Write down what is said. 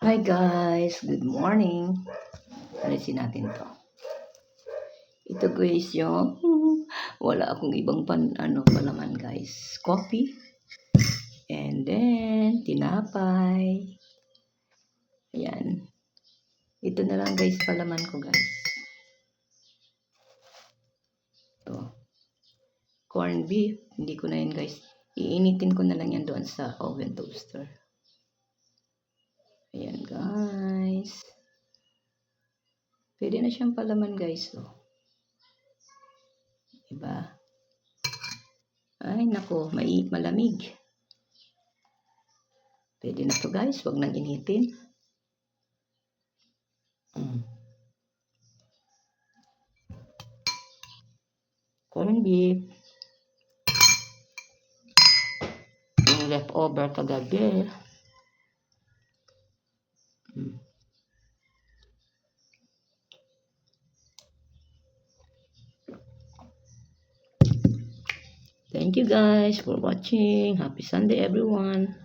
Hi guys, good morning. Alisin natin to. Ito guys yung wala akong ibang palaman guys. Coffee and then tinapay. Ayan. Ito na lang guys palaman ko guys. Ito. Corn beef. Hindi ko na yan guys. Iinitin ko na lang yan doon sa oven toaster. Ayan guys. Pwede na siyang palaman guys. Oh. Diba? Ay nako, malamig. Pwede na to guys, wag nang initin. Corn beef. Yung leftover kagabi. Thank you guys for watching. Happy Sunday everyone.